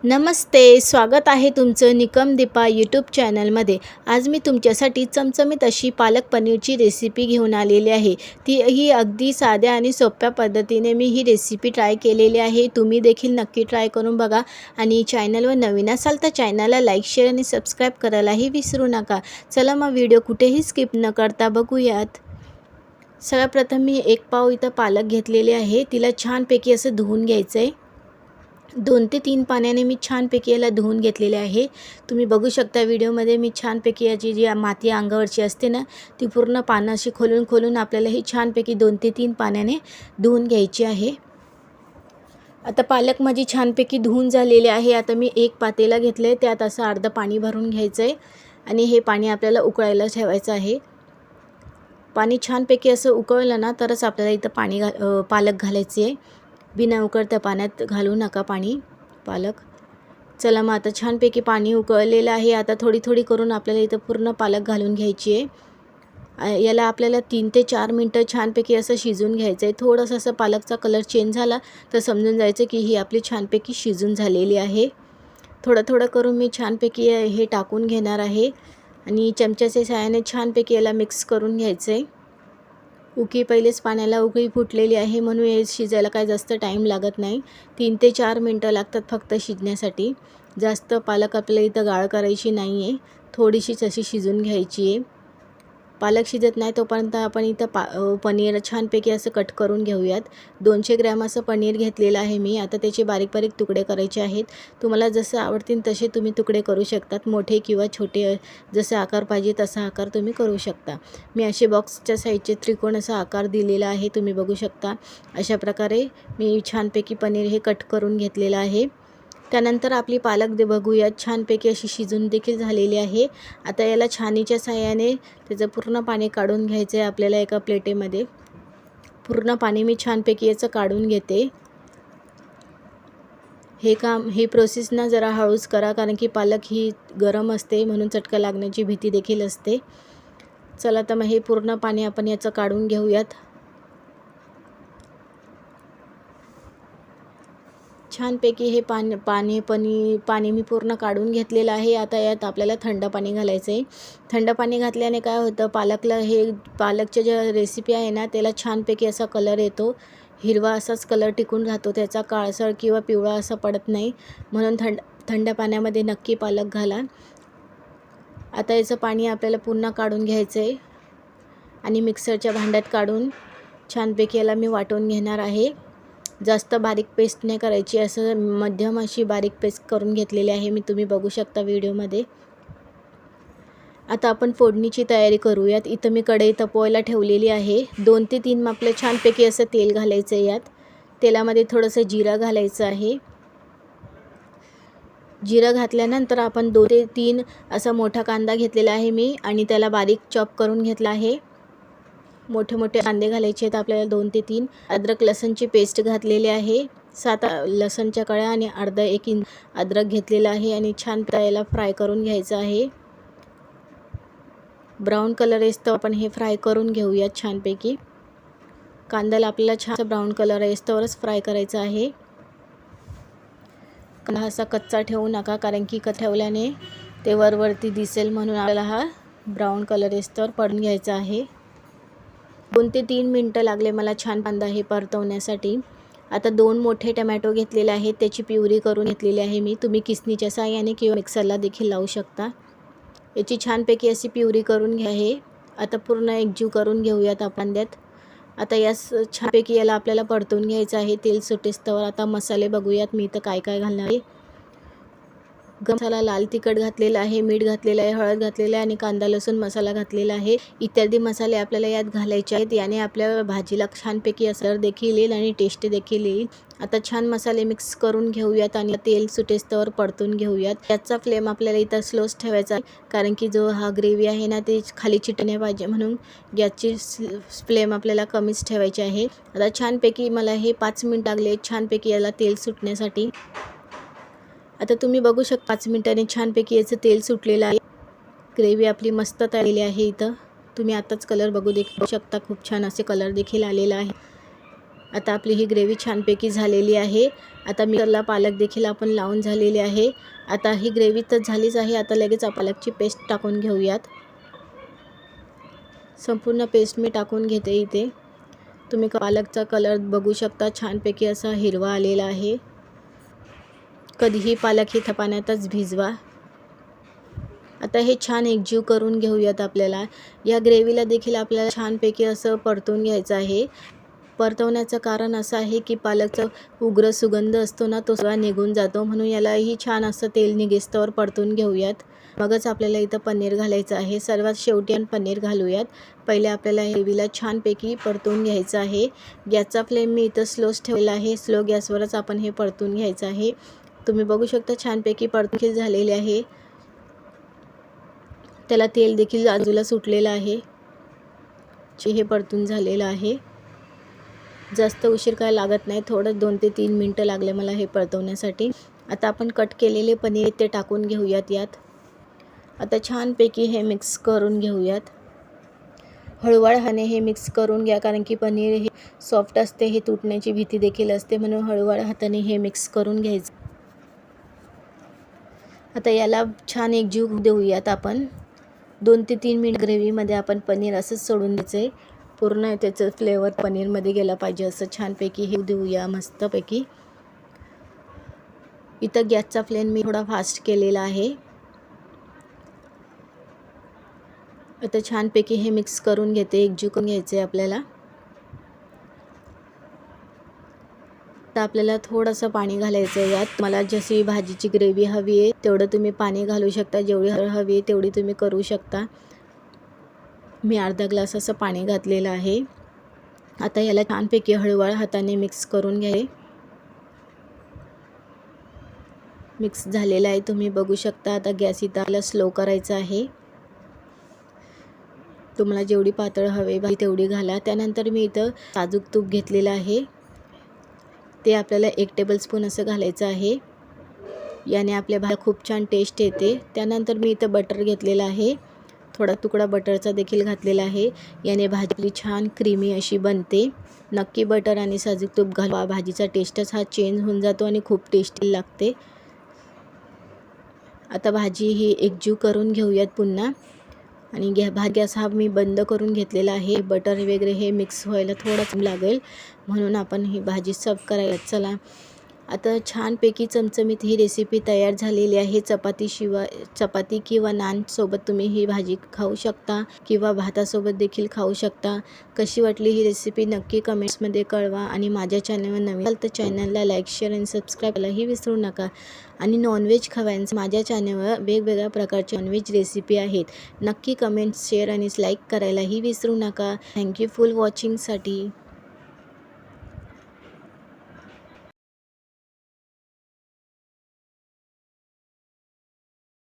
नमस्ते, स्वागत आहे तुमचं निकम दीपा यूट्यूब चॅनलमध्ये। आज मी तुमच्यासाठी चमचमीत अशी पालक पनीरची रेसिपी घेऊन आलेली आहे। ही अगदी साध्या आणि सोप्या पद्धतीने मी ही रेसिपी ट्राय केलेली आहे। तुम्ही देखील नक्की ट्राय करून बघा आणि चॅनलवर नवीन असाल तर चॅनलला लाईक, शेअर आणि सबस्क्राईब करायलाही विसरू नका। चला मग व्हिडिओ कुठेही स्किप न करता बघूयात। सर्वप्रथम मी 1 पाव इथं पालक घेतलेली आहे। तिला छानपैकी असं धुवून घ्यायचं आहे। 2 ते 3 पाण्याने मी छानपैकी याला धुवून घेतलेले आहे। तुम्ही बघू शकता व्हिडिओमध्ये मी छानपैकी याची जी माती अंगावरची असते ना, ती पूर्ण पानं अशी खोलून आपल्याला ही छानपैकी 2 ते 3 पाण्याने धुवून घ्यायची आहे। आता पालक माझी छानपैकी धुवून झालेली आहे। आता मी एक पातेला घेतलं आहे, त्यात असं अर्ध पाणी भरून घ्यायचं आहे आणि हे पाणी आपल्याला उकळायला ठेवायचं आहे। पाणी छानपैकी असं उकळलं ना तरच आपल्याला इथं पालक घालायचे आहे। बिना उकळत्या पाण्यात घालू नका पालक। चला मग आता छानपैकी पाणी उकळलेलं आहे। आता थोडी करून आपल्याला इथं पूर्ण पालक घालून घ्यायची आहे। याला आपल्याला 3 ते 4 मिनटं छानपैकी असं शिजून घ्यायचं आहे। थोडंसं असं पालकचा कलर चेंज झाला तर समजून जायचं की ही आपली छानपैकी शिजून झालेली आहे। थोडं करून मी छानपैकी हे टाकून घेणार आहे आणि चमच्याच्या सहाय्याने छानपैकी याला मिक्स करून घ्यायचं आहे। पहिलेच पाण्याला उकळी फुटलेली आहे म्हणून हे शिजायला काय जास्त टाईम लागत नाही। 3 ते 4 मिनटं लागतात फक्त शिजण्यासाठी। जास्त पालक आपल्याला इथं गाळ करायची नाही आहे, थोडीशीच अशी शिजून घ्यायची आहे। पालक शिजत नाही तोपर्यंत आपण इथं पनीर छानपैकी असं कट करून घेऊयात। 200 ग्रॅम असं पनीर घेतलेलं आहे मी। आता त्याचे बारीक तुकडे करायचे आहेत। तुम्हाला जसं आवडतील तसे तुम्ही तुकडे करू शकतात, मोठे किंवा छोटे, जसा आकार पाहिजे तसा आकार तुम्ही करू शकता। मी असे बॉक्सच्या साईजचे त्रिकोण असा आकार दिलेला आहे, तुम्ही बघू शकता। अशा प्रकारे मी छानपैकी पनीर हे कट करून घेतलेलं आहे। त्यानंतर आपली पालक बघूयात छानपैकी अशी शिजून देखील झालेली आहे। आता याला छानीच्या साहाय्याने त्याचं पूर्ण पाणी काढून घ्यायचं आहे आपल्याला एका प्लेटेमध्ये। पूर्ण पाणी मी छानपैकी याचं काढून घेते। ही प्रोसेस ना जरा हळूच करा, कारण की पालक ही गरम असते म्हणून चटका लागण्याची भीती देखील असते। चला तर मग हे पूर्ण पाणी आपण याचं काढून घेऊयात। छानपैकी हे पाणी मी पूर्ण काढून घेतलेलं आहे। आता यात आपल्याला थंड पाणी घालायचं आहे। थंड पाणी घातल्याने काय होतं, पालकच्या ज्या रेसिपी आहे ना त्याला छानपैकी असा कलर येतो, हिरवा असाच कलर टिकून राहतो, त्याचा काळसर किंवा पिवळा असा पडत नाही। म्हणून थंड पाण्यामध्ये नक्की पालक घाला। आता याचं पाणी आपल्याला पुन्हा काढून घ्यायचं आहे आणि मिक्सरच्या भांड्यात काढून छानपैकी याला मी वाटून घेणार आहे। जास्त बारीक पेस्ट नाही करायची, असं मध्यम अशी बारीक पेस्ट करून घेतलेली आहे मी, तुम्ही बघू शकता व्हिडिओमध्ये। आता आपण फोडणीची तयारी करूयात। इथं मी कढई तापवायला ठेवलेली आहे। 2 ते 3 आपलं छानपैकी असं तेल घालायचं आहे। यात तेलामध्ये थोडंसं जिरं घालायचं आहे। जिरं घातल्यानंतर आपण 2 ते 3 असा मोठा कांदा घेतलेला आहे मी आणि त्याला बारीक चॉप करून घेतला आहे। मोठे कांदे घालायचे आहेत आपल्याला 2 ते 3। अद्रक लसूणची पेस्ट घातलेली आहे। 7 लसूणच्या कळ्या आणि अर्धा 1 इंच अद्रक घेतलेला आहे आणि छान याला फ्राय करून घ्यायचं आहे। ब्राऊन कलर येतो आपण हे फ्राय करून घेऊयात छानपैकी। कांद्याला आपल्याला छान ब्राऊन कलर येतोवरच फ्राय करायचं आहे। कांदा असा कच्चा ठेवू नका, कारण की ठेवल्याने ते वरती दिसेल, म्हणून आपल्याला हा ब्राऊन कलर येतोवर परतून घ्यायचा आहे। 2 ते 3 मिनटं लागले मला छान कांदा हे परतवण्यासाठी। आता 2 मोठे टमॅटो घेतलेले आहेत, त्याची प्युरी करून घेतलेली आहे मी। तुम्ही किसणीच्या साहाय्याने किंवा मिक्सरला देखील लावू शकता। याची छानपैकी अशी प्युरी करून घ्या आहे। आता पूर्ण एकजीव करून घेऊयात आपण त्यात। आता छानपैकी याला आपल्याला परतून घ्यायचं आहे तेल सुटेस्तवर। आता मसाले बघूयात मी इथं काय घालणार आहे। मसाला लाल तिखट घातलेला आहे, मीठ घातलेलं आहे, हळद घातलेलं आहे आणि कांदा लसूण मसाला घातलेला आहे। इत्यादी मसाले आपल्याला यात घालायचे आहेत। याने आपल्या भाजीला छानपैकी असर देखील येईल आणि टेस्ट देखील येईल। आता छान मसाले मिक्स करून घेऊयात आणि तेल सुटेस्तवर परतून घेऊयात। याचा फ्लेम आपल्याला इथं स्लोच ठेवायचा आहे, कारण की जो हा ग्रेव्ही आहे ना ते खाली चिटणे पाहिजे, म्हणून गॅसची फ्लेम आपल्याला कमीच ठेवायची आहे। आता छानपैकी मला हे 5 मिनिट लागले छानपैकी याला तेल सुटण्यासाठी। आता तुम्ही बघू शकता 5 मिनिटांनी छानपैकी याचं तेल सुटलेलं आहे। ग्रेव्ही आपली मस्त तयारी आहे। इथं तुम्ही आताच कलर बघू शकता, खूप छान असे कलर देखील आलेला आहे। आता आपली ही ग्रेव्ही छानपैकी झालेली आहे। आता मिक्सरला पालक देखील आपण लावून झालेली आहे। आता ही ग्रेव्ही तर झालीच आहे। आता लगेच पालकची पेस्ट टाकून घेऊयात। संपूर्ण पेस्ट मी टाकून घेते इथे। तुम्ही पालकचा कलर बघू शकता, छानपैकी असा हिरवा आलेला आहे। कधीही पालक ही पाण्यातच भिजवा। आता हे छान एकजीव करून घेऊयात। आपल्याला या ग्रेव्हीला देखील आपल्याला छानपैकी असं परतून घ्यायचं आहे। परतवण्याचं कारण असं आहे की पालकचा उग्र सुगंध असतो ना, तो सगळा निघून जातो, म्हणून यालाही छान असं तेल निघेस्तोवर परतून घेऊयात। मगच आपल्याला इथं पनीर घालायचं आहे। सर्वात शेवटी पनीर घालूयात। पहिले आपल्याला ग्रेव्हीला छानपैकी परतून घ्यायचं आहे। गॅसचा फ्लेम मी इथं स्लोच ठेवला आहे। स्लो गॅसवरच आपण हे परतून घ्यायचं आहे। तुम्ही बघू शकता छानपैकी परतून झालेले आहे। त्याला तेल देखील बाजूला सुटलेलं आहे। हे परतून झालेलं आहे। जास्त उशीर काय लागत नाही, थोडं 2 ते 3 मिनिटं लागले मला हे परतवण्यासाठी। आता आपण कट केलेले पनीर ते टाकून घेऊयात यात। आता छानपैकी हे मिक्स करून घेऊयात। हळूवार हाताने हे मिक्स करून घ्या, कारण की पनीर हे सॉफ्ट असते, हे तुटण्याची भीती देखील असते, म्हणून हळूवार हाताने हे मिक्स करून घ्यायचं। आता याला छान एकजीव देऊयात आपण। 2 ते 3 मिनिट ग्रेव्हीमध्ये आपण पनीर असंच सोडून द्यायचं। पूर्ण त्याचं फ्लेवर पनीरमध्ये गेला पाहिजे असं छानपैकी हे देऊया मस्तपैकी। इथं गॅसचा फ्लेम मी थोडा फास्ट केलेला आहे। आता छानपैकी हे मिक्स करून घेते, एकजीव करून घ्यायचे आपल्याला। आता आपल्याला थोडंसं पाणी घालायचं आहे यात। मला जशी भाजीची ग्रेव्ही हवी आहे तेवढं तुम्ही पाणी घालू शकता, जेवढी हवी आहे तेवढी तुम्ही करू शकता। मी अर्धा ग्लास असं पाणी घातलेलं आहे। आता याला छानपैकी हळूवार हाताने मिक्स करून घ्या। मिक्स झालेला आहे, तुम्ही बघू शकता। आता गॅस इथं आपल्याला स्लो करायचा आहे। तुम्हाला जेवढी पातळ हवी भाजी तेवढी घाला। त्यानंतर मी इथं साजूक तूप घेतलेलं आहे, ते आपल्याला 1 टेबलस्पून असं घालायचं आहे। याने आपल्या भाजीला खूप छान टेस्ट येते। त्यानंतर मी इथं बटर घेतलेला आहे, थोडा तुकडा बटरचा देखील घातलेला आहे। याने भाजी छान क्रीमी अशी बनते। नक्की बटर आणि साजूक तूप घाला, भाजीचा टेस्टच हा चेंज होऊन जातो आणि खूप टेस्टी लागते। आता भाजी ही एकजीव करून घेऊयात पुन्हा, आणि गॅस हा मी बंद करून घेतलेला आहे। बटर वगैरे हे मिक्स व्हायला थोडाच लागेल, म्हणून आपण ही भाजी सर्व करायला चला। आता छानपैकी चमचमीत ही रेसिपी तयार झालेली आहे। चपाती किंवा नान सोबत तुम्ही ही भाजी खाऊ शकता, किंवा भातासोबत देखील खाऊ शकता। कशी वाटली ही रेसिपी नक्की कमेंट्समध्ये कळवा, आणि माझ्या चॅनलवर नवीन असाल तर चॅनलला लाईक, शेअर आणि सबस्क्राईब करायलाही विसरू नका। आणि नॉनव्हेज खव्यांचं माझ्या चॅनलवर वेगवेगळ्या प्रकारचे नॉनव्हेज रेसिपी आहेत, नक्की कमेंट्स, शेअर आणि लाईक करायलाही विसरू नका। Thank you for वॉचिंगसाठी।